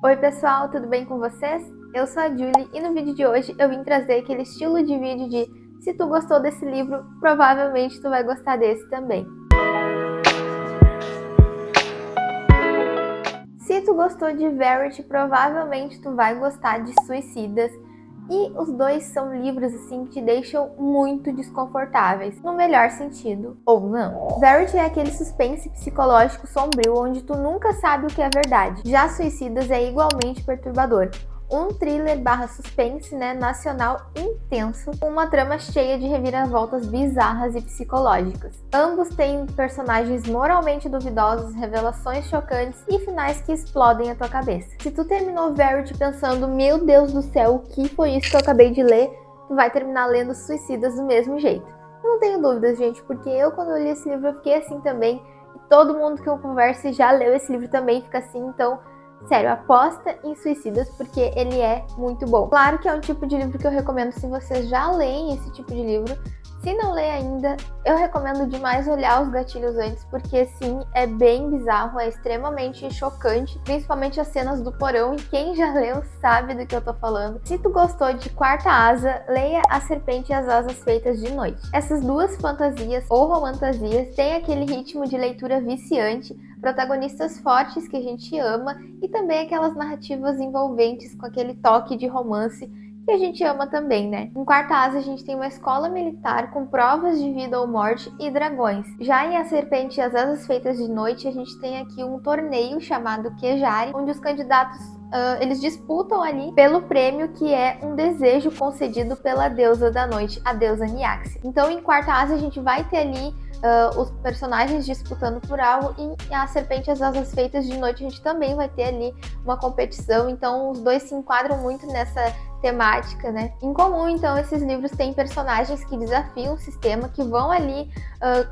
Oi pessoal, tudo bem com vocês? Eu sou a Julie e no vídeo de hoje eu vim trazer aquele estilo de vídeo de se tu gostou desse livro, provavelmente tu vai gostar desse também. Se tu gostou de Verity, provavelmente tu vai gostar de Suicidas. E os dois são livros assim que te deixam muito desconfortáveis, no melhor sentido, ou não. Verity é aquele suspense psicológico sombrio onde tu nunca sabe o que é verdade. Já Suicidas é igualmente perturbador. Um thriller barra suspense, nacional intenso, com uma trama cheia de reviravoltas bizarras e psicológicas. Ambos têm personagens moralmente duvidosos, revelações chocantes e finais que explodem a tua cabeça. Se tu terminou Verity pensando, meu Deus do céu, o que foi isso que eu acabei de ler, tu vai terminar lendo Suicidas do mesmo jeito. Eu não tenho dúvidas, gente, porque quando eu li esse livro, eu fiquei assim também, e todo mundo que eu converso já leu esse livro também fica assim, então sério, aposta em Suicidas porque ele é muito bom. Claro que é um tipo de livro que eu recomendo se vocês já leem esse tipo de livro. Se não lê ainda, eu recomendo demais olhar os gatilhos antes, porque sim, é bem bizarro, é extremamente chocante, principalmente as cenas do porão, e quem já leu sabe do que eu tô falando. Se tu gostou de Quarta Asa, leia A Serpente e as Asas Feitas de Noite. Essas duas fantasias ou romantasias têm aquele ritmo de leitura viciante, protagonistas fortes que a gente ama e também aquelas narrativas envolventes com aquele toque de romance que a gente ama também, né? Em Quarta Asa a gente tem uma escola militar com provas de vida ou morte e dragões. Já em A Serpente e as Asas Feitas de Noite a gente tem aqui um torneio chamado Kejari, onde os candidatos eles disputam ali pelo prêmio que é um desejo concedido pela deusa da noite, a deusa Niaxia. Então em Quarta Asa a gente vai ter ali os personagens disputando por algo, e A Serpente e as Asas Feitas de Noite a gente também vai ter ali uma competição, então os dois se enquadram muito nessa temática, né? Em comum, então, esses livros têm personagens que desafiam o sistema, que vão ali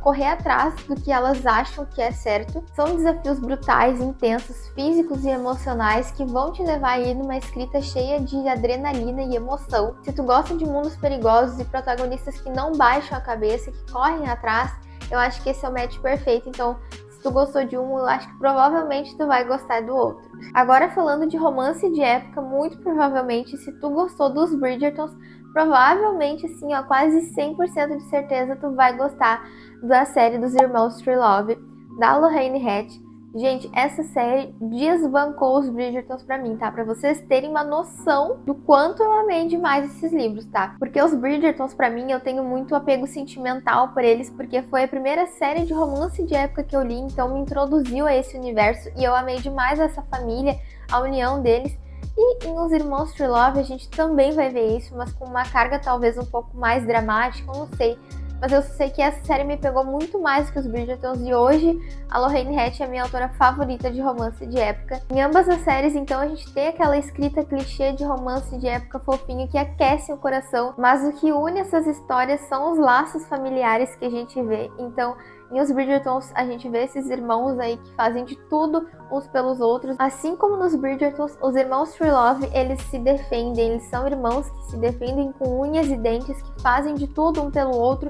correr atrás do que elas acham que é certo. São desafios brutais, intensos, físicos e emocionais que vão te levar aí numa escrita cheia de adrenalina e emoção. Se tu gosta de mundos perigosos e protagonistas que não baixam a cabeça, que correm atrás, eu acho que esse é o match perfeito. Então, se tu gostou de um, eu acho que provavelmente tu vai gostar do outro. Agora, falando de romance de época, muito provavelmente, se tu gostou dos Bridgertons, provavelmente, assim, ó, quase 100% de certeza tu vai gostar da série dos Irmãos Trelawney, da Lorraine Hatch. Gente, essa série desbancou os Bridgertons pra mim, tá? Pra vocês terem uma noção do quanto eu amei demais esses livros, tá? Porque os Bridgertons, pra mim, eu tenho muito apego sentimental por eles, porque foi a primeira série de romance de época que eu li, então me introduziu a esse universo e eu amei demais essa família, a união deles. E em Os Irmãos Trelawney a gente também vai ver isso, mas com uma carga talvez um pouco mais dramática, eu não sei. Mas eu sei que essa série me pegou muito mais que os Bridgertons, e hoje a Lorraine Hatch é a minha autora favorita de romance de época. Em ambas as séries, então, a gente tem aquela escrita clichê de romance de época fofinho que aquece o coração, mas o que une essas histórias são os laços familiares que a gente vê. Então, em Os Bridgertons, a gente vê esses irmãos aí que fazem de tudo uns pelos outros. Assim como nos Bridgertons, os irmãos Trelawney, eles se defendem, eles são irmãos que se defendem com unhas e dentes, que fazem de tudo um pelo outro,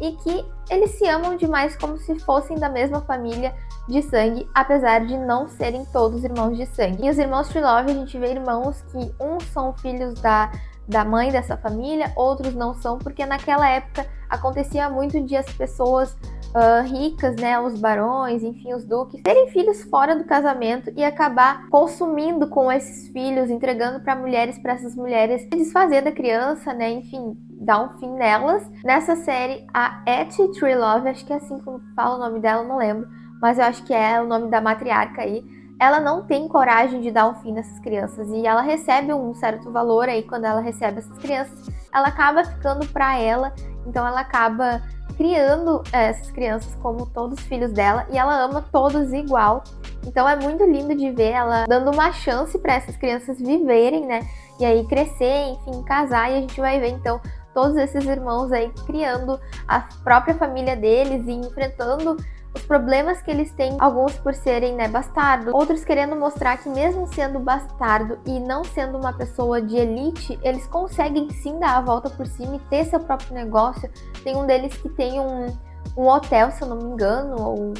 e que eles se amam demais como se fossem da mesma família de sangue, apesar de não serem todos irmãos de sangue. E os irmãos Trelawney, a gente vê irmãos que uns são filhos da mãe dessa família, outros não são, porque naquela época acontecia muito de as pessoas ricas, né, os barões, enfim, os duques, terem filhos fora do casamento e acabar consumindo com esses filhos, entregando para essas mulheres se desfazer da criança, né, enfim, dar um fim nelas. Nessa série, a Etty Trelawney, acho que é assim como fala o nome dela, não lembro, mas eu acho que é o nome da matriarca aí, ela não tem coragem de dar um fim nessas crianças, e ela recebe um certo valor aí quando ela recebe essas crianças, ela acaba ficando para ela, então ela acaba criando essas crianças como todos os filhos dela, e ela ama todos igual. Então é muito lindo de ver ela dando uma chance para essas crianças viverem, né? E aí crescer, enfim, casar, e a gente vai ver então todos esses irmãos aí criando a própria família deles e enfrentando os problemas que eles têm, alguns por serem, né, bastardos, outros querendo mostrar que mesmo sendo bastardo e não sendo uma pessoa de elite, eles conseguem sim dar a volta por cima e ter seu próprio negócio. Tem um deles que tem um hotel, se eu não me engano, ou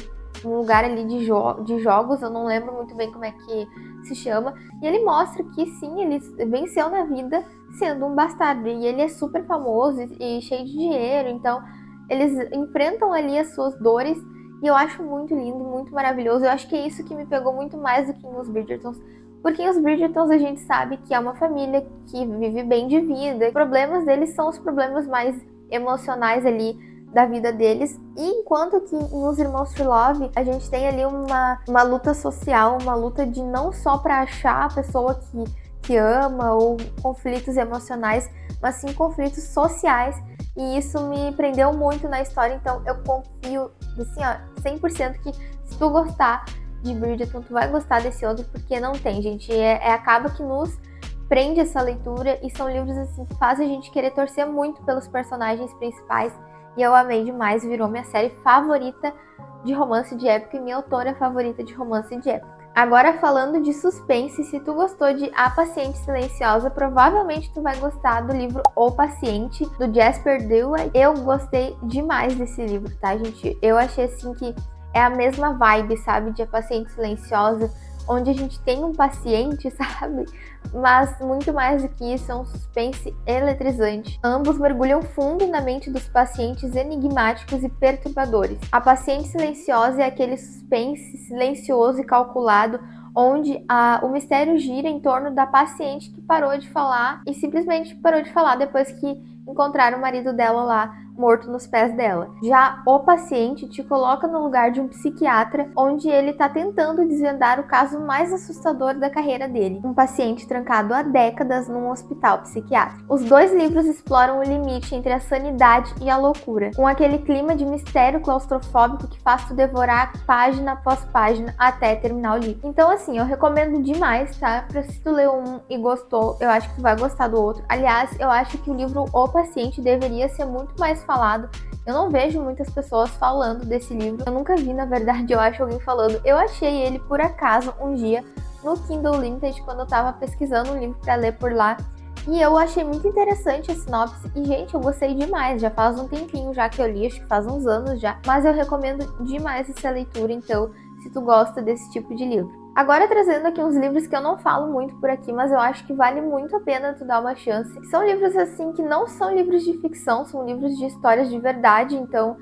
um lugar ali de jogos, eu não lembro muito bem como é que se chama, e ele mostra que sim, ele venceu na vida sendo um bastardo, e ele é super famoso e cheio de dinheiro, então eles enfrentam ali as suas dores, e eu acho muito lindo, muito maravilhoso. Eu acho que é isso que me pegou muito mais do que em Os Bridgertons, porque em Os Bridgertons a gente sabe que é uma família que vive bem de vida, os problemas deles são os problemas mais emocionais ali da vida deles, e enquanto que nos Irmãos Trelawney a gente tem ali uma luta social, uma luta de não só para achar a pessoa que ama, ou conflitos emocionais, mas sim conflitos sociais, e isso me prendeu muito na história, então eu confio assim, ó, 100% que se tu gostar de Bridgerton, tu vai gostar desse outro, porque não tem, gente, acaba que nos prende essa leitura, e são livros assim que fazem a gente querer torcer muito pelos personagens principais, e eu amei demais, virou minha série favorita de romance de época e minha autora favorita de romance de época. Agora falando de suspense, se tu gostou de A Paciente Silenciosa, provavelmente tu vai gostar do livro O Paciente, do Jasper Dewey. Eu gostei demais desse livro, tá, gente? Eu achei assim que é a mesma vibe, sabe, de A Paciente Silenciosa, onde a gente tem um paciente, sabe? Mas muito mais do que isso, é um suspense eletrizante. Ambos mergulham fundo na mente dos pacientes enigmáticos e perturbadores. A Paciente Silenciosa é aquele suspense silencioso e calculado, onde o mistério gira em torno da paciente que parou de falar e simplesmente parou de falar depois que encontraram o marido dela lá morto nos pés dela. Já O Paciente te coloca no lugar de um psiquiatra, onde ele está tentando desvendar o caso mais assustador da carreira dele, um paciente trancado há décadas num hospital psiquiátrico. Os dois livros exploram o limite entre a sanidade e a loucura, com aquele clima de mistério claustrofóbico que faz tu devorar página após página até terminar o livro. Então assim, eu recomendo demais, tá? Pra se tu leu um e gostou, eu acho que tu vai gostar do outro. Aliás, eu acho que o livro O Paciente deveria ser muito mais falado. Eu não vejo muitas pessoas falando desse livro. Eu nunca vi, na verdade, eu acho alguém falando. Eu achei ele, por acaso, um dia no Kindle Limited, quando eu tava pesquisando um livro pra ler por lá. E eu achei muito interessante a sinopse. E, gente, eu gostei demais. Já faz um tempinho já que eu li, acho que faz uns anos já. Mas eu recomendo demais essa leitura, então, se tu gosta desse tipo de livro. Agora trazendo aqui uns livros que eu não falo muito por aqui, mas eu acho que vale muito a pena tu dar uma chance. São livros assim que não são livros de ficção, são livros de histórias de verdade, então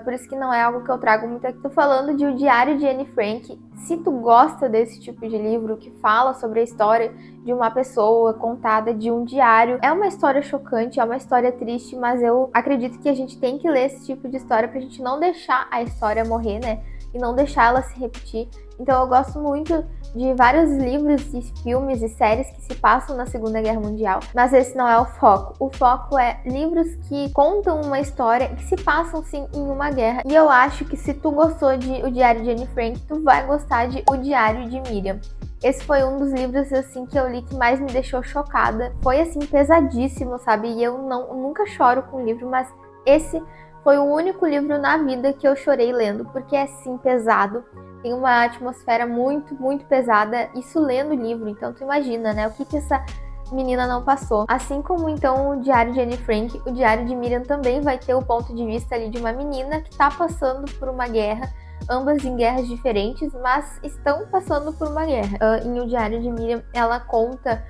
por isso que não é algo que eu trago muito aqui. Tô falando de O Diário de Anne Frank. Se tu gosta desse tipo de livro que fala sobre a história de uma pessoa contada de um diário, é uma história chocante, é uma história triste, mas eu acredito que a gente tem que ler esse tipo de história pra gente não deixar a história morrer, né? E não deixar ela se repetir. Então eu gosto muito de vários livros e filmes e séries que se passam na Segunda Guerra Mundial, mas esse não é o foco. O foco é livros que contam uma história que se passam sim em uma guerra. E eu acho que se tu gostou de O Diário de Anne Frank, tu vai gostar de O Diário de Miriam. Esse foi um dos livros assim que eu li que mais me deixou chocada. Foi assim pesadíssimo, sabe? E eu nunca choro com livro, mas esse foi o único livro na vida que eu chorei lendo, porque é sim pesado. Tem uma atmosfera muito, muito pesada, isso lendo o livro, então tu imagina, né, o que essa menina não passou. Assim como então o Diário de Anne Frank, o Diário de Miriam também vai ter o ponto de vista ali de uma menina que tá passando por uma guerra, ambas em guerras diferentes, mas estão passando por uma guerra. Em O Diário de Miriam, ela conta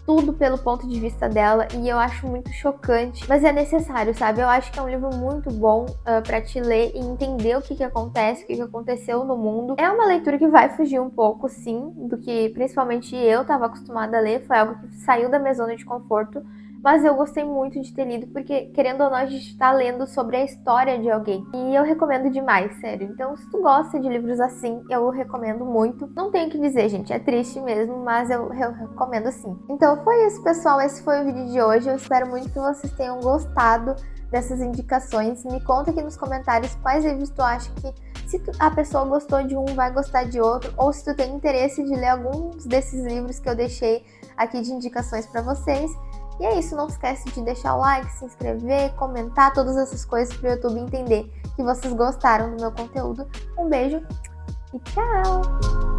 tudo pelo ponto de vista dela e eu acho muito chocante, mas é necessário, sabe? Eu acho que é um livro muito bom pra te ler e entender o que acontece, o que aconteceu no mundo. É uma leitura que vai fugir um pouco, sim, do que principalmente eu estava acostumada a ler, foi algo que saiu da minha zona de conforto, mas eu gostei muito de ter lido, porque querendo ou não a gente está lendo sobre a história de alguém. E eu recomendo demais, sério. Então se tu gosta de livros assim, eu recomendo muito. Não tenho o que dizer, gente, é triste mesmo, mas eu recomendo sim. Então foi isso, pessoal, esse foi o vídeo de hoje. Eu espero muito que vocês tenham gostado dessas indicações. Me conta aqui nos comentários quais livros tu acha que, se a pessoa gostou de um, vai gostar de outro, ou se tu tem interesse de ler alguns desses livros que eu deixei aqui de indicações para vocês. E é isso, não esquece de deixar o like, se inscrever, comentar, todas essas coisas para o YouTube entender que vocês gostaram do meu conteúdo. Um beijo e tchau!